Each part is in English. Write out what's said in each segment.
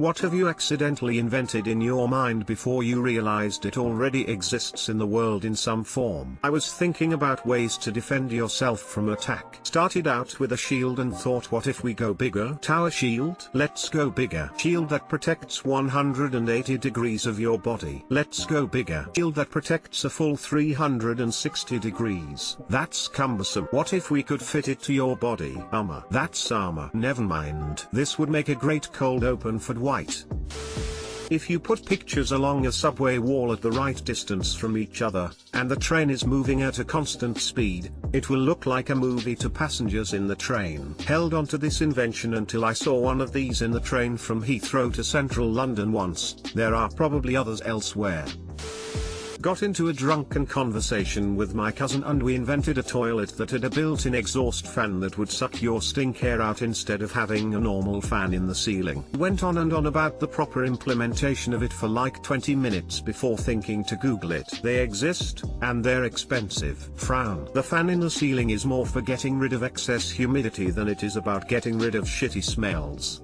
What have you accidentally invented in your mind before you realized it already exists in the world in some form? I was thinking about ways to defend yourself from attack. Started out with a shield and thought, what if we go bigger? Tower shield? Let's go bigger. Shield that protects 180 degrees of your body. Let's go bigger. Shield that protects a full 360 degrees. That's cumbersome. What if we could fit it to your body? Armor. That's armor. Never mind. This would make a great cold open for Dwight. If you put pictures along a subway wall at the right distance from each other, and the train is moving at a constant speed, it will look like a movie to passengers in the train. Held on to this invention until I saw one of these in the train from Heathrow to central London once. There are probably others elsewhere. Got into a drunken conversation with my cousin and we invented a toilet that had a built-in exhaust fan that would suck your stink air out instead of having a normal fan in the ceiling. Went on and on about the proper implementation of it for like 20 minutes before thinking to Google it. They exist, and they're expensive. Frown. The fan in the ceiling is more for getting rid of excess humidity than it is about getting rid of shitty smells.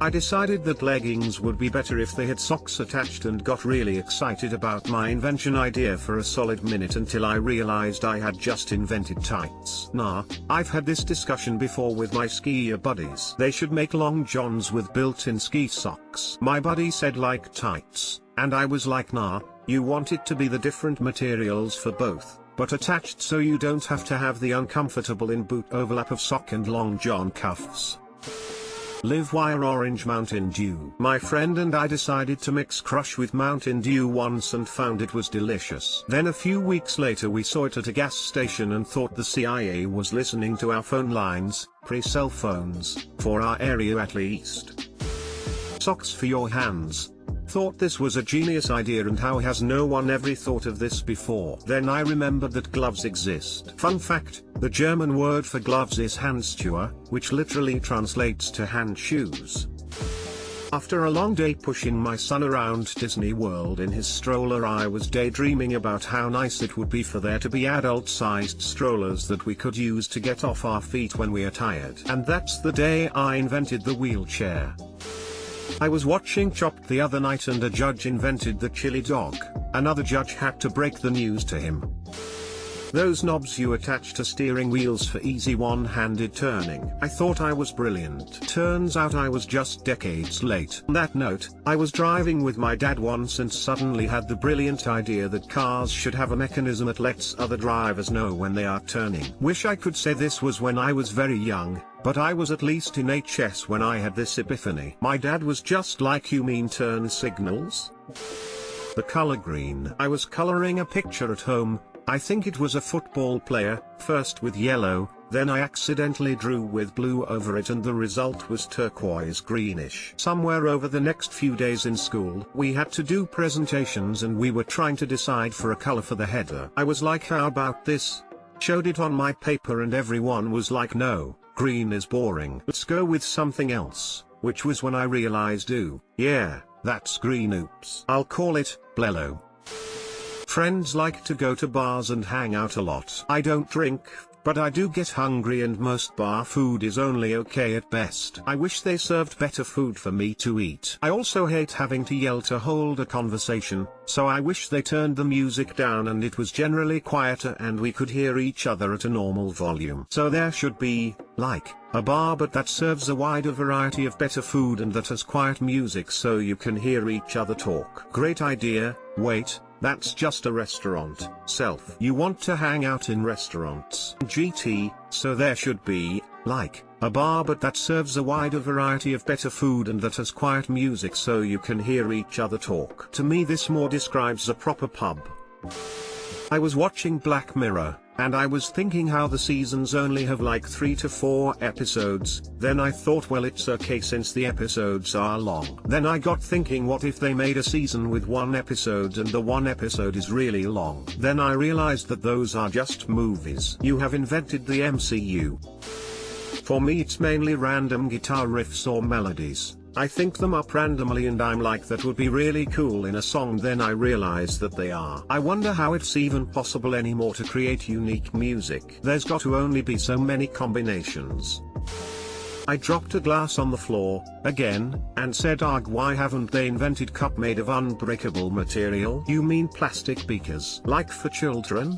I decided that leggings would be better if they had socks attached and got really excited about my invention idea for a solid minute until I realized I had just invented tights. Nah, I've had this discussion before with my skier buddies. They should make long johns with built-in ski socks. My buddy said like tights, and I was like, nah, you want it to be the different materials for both, but attached so you don't have to have the uncomfortable in-boot overlap of sock and long john cuffs. Live Wire Orange Mountain Dew. My friend and I decided to mix Crush with Mountain Dew once and found it was delicious. Then a few weeks later we saw it at a gas station and thought the CIA was listening to our phone lines, pre-cell phones, for our area at least. Socks for your hands. Thought this was a genius idea, and how has no one ever thought of this before? Then I remembered that gloves exist. Fun fact, the German word for gloves is Handschuhe, which literally translates to hand shoes. After a long day pushing my son around Disney World in his stroller, I was daydreaming about how nice it would be for there to be adult-sized strollers that we could use to get off our feet when we are tired. And that's the day I invented the wheelchair. I was watching Chopped the other night and a judge invented the chili dog. Another judge had to break the news to him. Those knobs you attach to steering wheels for easy one-handed turning. I thought I was brilliant. Turns out I was just decades late. On that note, I was driving with my dad once and suddenly had the brilliant idea that cars should have a mechanism that lets other drivers know when they are turning. Wish I could say this was when I was very young, but I was at least in HS when I had this epiphany. My dad was just like, you mean turn signals? The color green. I was coloring a picture at home. I think it was a football player, first with yellow, then I accidentally drew with blue over it and the result was turquoise greenish. Somewhere over the next few days in school, we had to do presentations and we were trying to decide for a color for the header. I was like, how about this? Showed it on my paper and everyone was like, no, green is boring. Let's go with something else, which was when I realized, ooh, yeah, that's green, oops. I'll call it Blello. Friends like to go to bars and hang out a lot. I don't drink, but I do get hungry and most bar food is only okay at best. I wish they served better food for me to eat. I also hate having to yell to hold a conversation, so I wish they turned the music down and it was generally quieter and we could hear each other at a normal volume. So there should be, like, a bar but that serves a wider variety of better food and that has quiet music so you can hear each other talk. Great idea. Wait, that's just a restaurant. Self. You want to hang out in restaurants. GT, so there should be, like, a bar but that serves a wider variety of better food and that has quiet music so you can hear each other talk. To me this more describes a proper pub. I was watching Black Mirror, and I was thinking how the seasons only have like 3 to 4 episodes, then I thought, well, it's okay since the episodes are long. Then I got thinking, what if they made a season with 1 episode and the 1 episode is really long? Then I realized that those are just movies. You have invented the MCU. For me it's mainly random guitar riffs or melodies. I think them up randomly and I'm like, that would be really cool in a song, then I realize that they are. I wonder how it's even possible anymore to create unique music. There's got to only be so many combinations. I dropped a glass on the floor, again, and said arg, why haven't they invented cup made of unbreakable material? You mean plastic beakers? Like for children?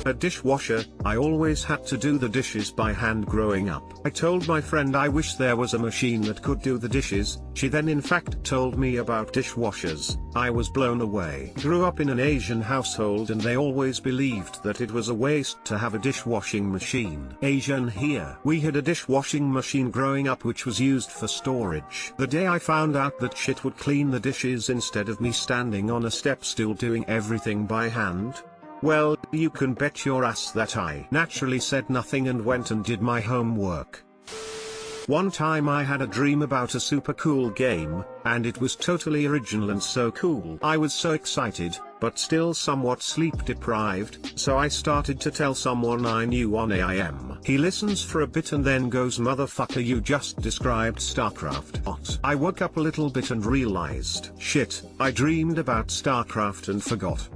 A dishwasher. I always had to do the dishes by hand growing up. I told my friend I wish there was a machine that could do the dishes. She then in fact told me about dishwashers. I was blown away. Grew up in an Asian household and they always believed that it was a waste to have a dishwashing machine. Asian here. We had a dishwashing machine growing up which was used for storage. The day I found out that shit would clean the dishes instead of me standing on a step stool doing everything by hand, well, you can bet your ass that I naturally said nothing and went and did my homework. One time I had a dream about a super cool game, and it was totally original and so cool. I was so excited, but still somewhat sleep deprived, so I started to tell someone I knew on AIM. He listens for a bit and then goes, motherfucker, you just described StarCraft. What? I woke up a little bit and realized, shit, I dreamed about StarCraft and forgot.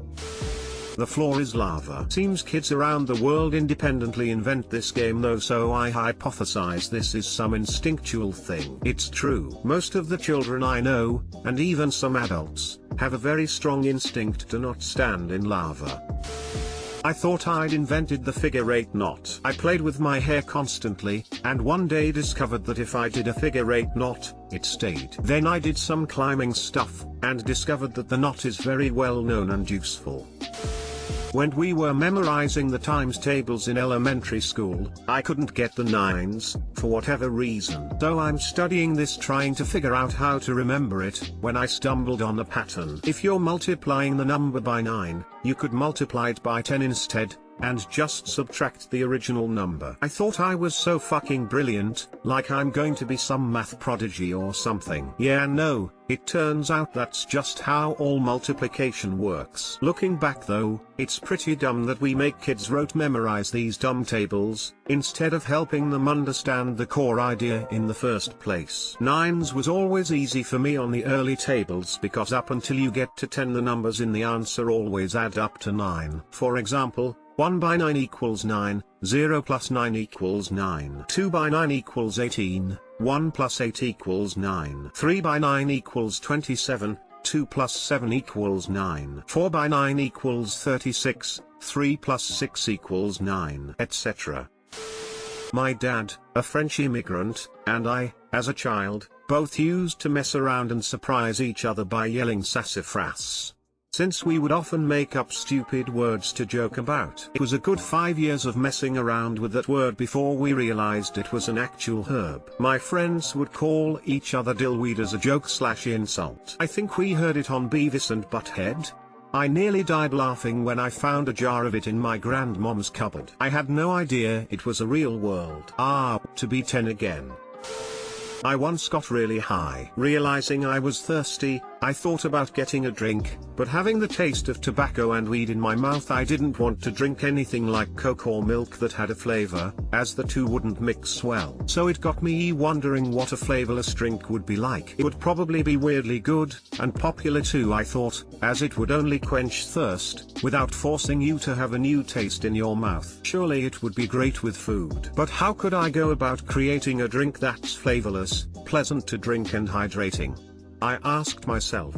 The floor is lava. Seems kids around the world independently invent this game though, so I hypothesize this is some instinctual thing. It's true. Most of the children I know, and even some adults, have a very strong instinct to not stand in lava. I thought I'd invented the figure-8 knot. I played with my hair constantly, and one day discovered that if I did a figure-8 knot, it stayed. Then I did some climbing stuff, and discovered that the knot is very well known and useful. When we were memorizing the times tables in elementary school, I couldn't get the 9s, for whatever reason. So I'm studying this trying to figure out how to remember it, when I stumbled on a pattern. If you're multiplying the number by 9, you could multiply it by 10 instead, and just subtract the original number. I thought I was so fucking brilliant, like I'm going to be some math prodigy or something. Yeah, no, it turns out that's just how all multiplication works. Looking back though, it's pretty dumb that we make kids rote memorize these dumb tables, instead of helping them understand the core idea in the first place. 9s was always easy for me on the early tables because up until you get to 10 the numbers in the answer always add up to 9. For example, 1 by 9 equals 9, 0 plus 9 equals 9, 2 by 9 equals 18, 1 plus 8 equals 9, 3 by 9 equals 27, 2 plus 7 equals 9, 4 by 9 equals 36, 3 plus 6 equals 9, etc. My dad, a French immigrant, and I, as a child, both used to mess around and surprise each other by yelling sassafras. Since we would often make up stupid words to joke about. It was a good 5 years of messing around with that word before we realized it was an actual herb. My friends would call each other dillweed as a joke/insult. I think we heard it on Beavis and Butthead. I nearly died laughing when I found a jar of it in my grandmom's cupboard. I had no idea it was a real word. To be 10 again. I once got really high. Realizing I was thirsty, I thought about getting a drink, but having the taste of tobacco and weed in my mouth, I didn't want to drink anything like Coke or milk that had a flavor, as the two wouldn't mix well. So it got me wondering what a flavorless drink would be like. It would probably be weirdly good, and popular too, I thought, as it would only quench thirst, without forcing you to have a new taste in your mouth. Surely it would be great with food. But how could I go about creating a drink that's flavorless, pleasant to drink and hydrating? I asked myself.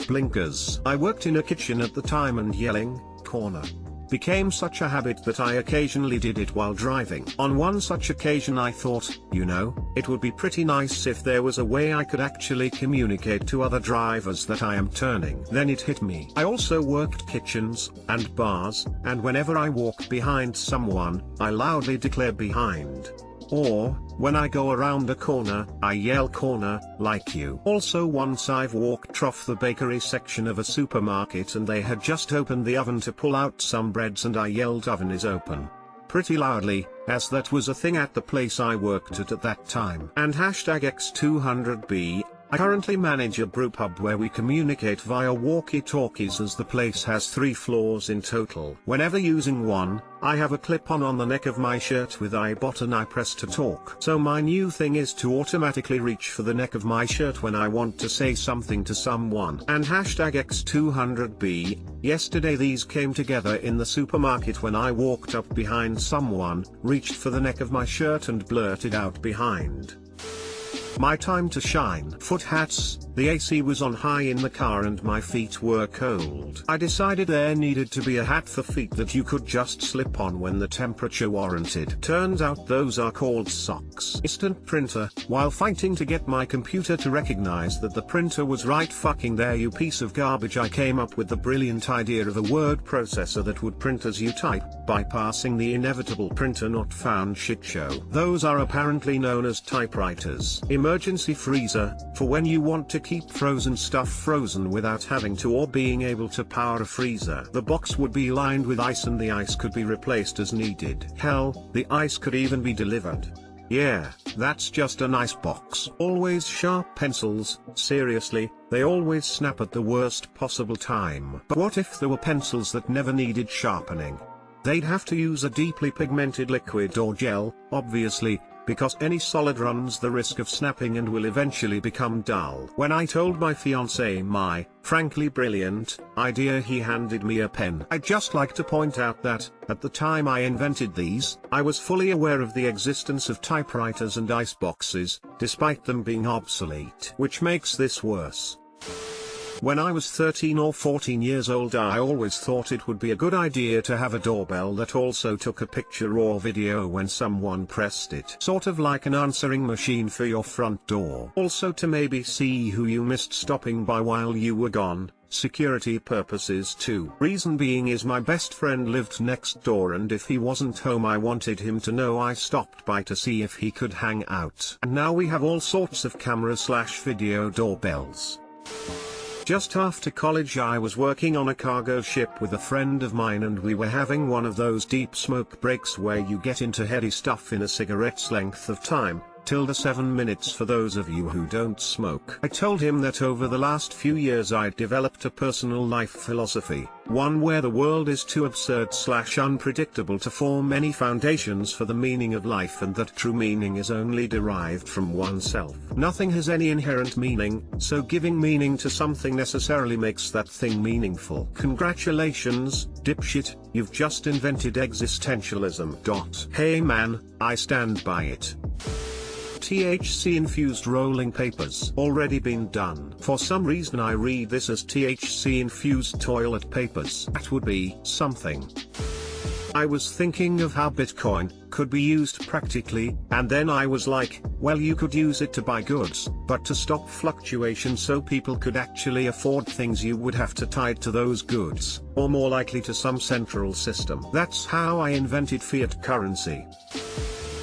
Blinkers. I worked in a kitchen at the time and yelling, corner, became such a habit that I occasionally did it while driving. On one such occasion I thought, it would be pretty nice if there was a way I could actually communicate to other drivers that I am turning. Then it hit me. I also worked kitchens and bars, and whenever I walk behind someone, I loudly declare behind. Or, when I go around a corner, I yell corner, like you. Also once I've walked off the bakery section of a supermarket and they had just opened the oven to pull out some breads and I yelled oven is open. Pretty loudly, as that was a thing at the place I worked at that time. And #X200B, I currently manage a brewpub where we communicate via walkie-talkies, as the place has 3 floors in total. Whenever using one, I have a clip-on the neck of my shirt with I button I press to talk. So my new thing is to automatically reach for the neck of my shirt when I want to say something to someone. And hashtag X200B, yesterday these came together in the supermarket when I walked up behind someone, reached for the neck of my shirt and blurted out behind. My time to shine. Foot hats. The AC was on high in the car and my feet were cold. I decided there needed to be a hat for feet that you could just slip on when the temperature warranted. Turns out those are called socks. Instant printer. While fighting to get my computer to recognize that the printer was right fucking there, you piece of garbage, I came up with the brilliant idea of a word processor that would print as you type, bypassing the inevitable printer not found shit show. Those are apparently known as typewriters. Emergency freezer, for when you want to keep frozen stuff frozen without having to or being able to power a freezer. The box would be lined with ice and the ice could be replaced as needed. Hell, the ice could even be delivered. Yeah, that's just a nice box. Always sharp pencils. Seriously, they always snap at the worst possible time. But what if there were pencils that never needed sharpening? They'd have to use a deeply pigmented liquid or gel, obviously, because any solid runs the risk of snapping and will eventually become dull. When I told my fiancé my, frankly brilliant, idea, he handed me a pen. I'd just like to point out that, at the time I invented these, I was fully aware of the existence of typewriters and iceboxes, despite them being obsolete. Which makes this worse. When I was 13 or 14 years old, I always thought it would be a good idea to have a doorbell that also took a picture or video when someone pressed it. Sort of like an answering machine for your front door. Also to maybe see who you missed stopping by while you were gone. Security purposes too. Reason being is my best friend lived next door and if he wasn't home I wanted him to know I stopped by to see if he could hang out. And now we have all sorts of camera/video doorbells. Just after college I was working on a cargo ship with a friend of mine and we were having one of those deep smoke breaks where you get into heady stuff in a cigarette's length of time, tilde 7 minutes for those of you who don't smoke. I told him that over the last few years I'd developed a personal life philosophy, one where the world is too absurd/unpredictable to form any foundations for the meaning of life and that true meaning is only derived from oneself. Nothing has any inherent meaning, so giving meaning to something necessarily makes that thing meaningful. Congratulations, dipshit, you've just invented existentialism. Hey man, I stand by it. THC-infused rolling papers. Already been done. For some reason I read this as THC-infused toilet papers. That would be something. I was thinking of how Bitcoin could be used practically, and then I was like, well, you could use it to buy goods, but to stop fluctuation so people could actually afford things you would have to tie to those goods, or more likely to some central system. That's how I invented fiat currency.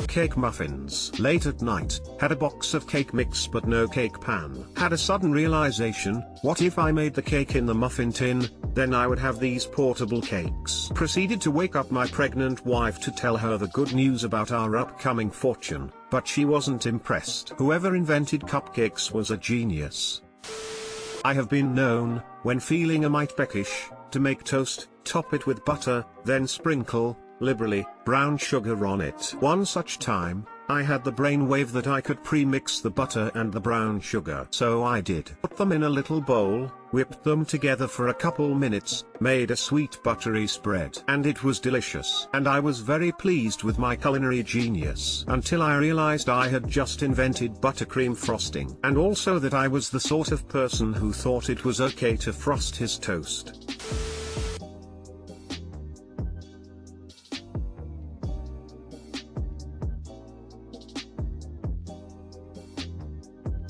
Cake muffins. Late at night, had a box of cake mix but no cake pan. Had a sudden realization, what if I made the cake in the muffin tin, then I would have these portable cakes. Proceeded to wake up my pregnant wife to tell her the good news about our upcoming fortune, but she wasn't impressed. Whoever invented cupcakes was a genius. I have been known, when feeling a mite peckish, to make toast, top it with butter, then sprinkle, liberally, brown sugar on it. One such time, I had the brainwave that I could pre-mix the butter and the brown sugar. So I did. Put them in a little bowl, whipped them together for a couple minutes, made a sweet buttery spread. And it was delicious. And I was very pleased with my culinary genius. Until I realized I had just invented buttercream frosting. And also that I was the sort of person who thought it was okay to frost his toast.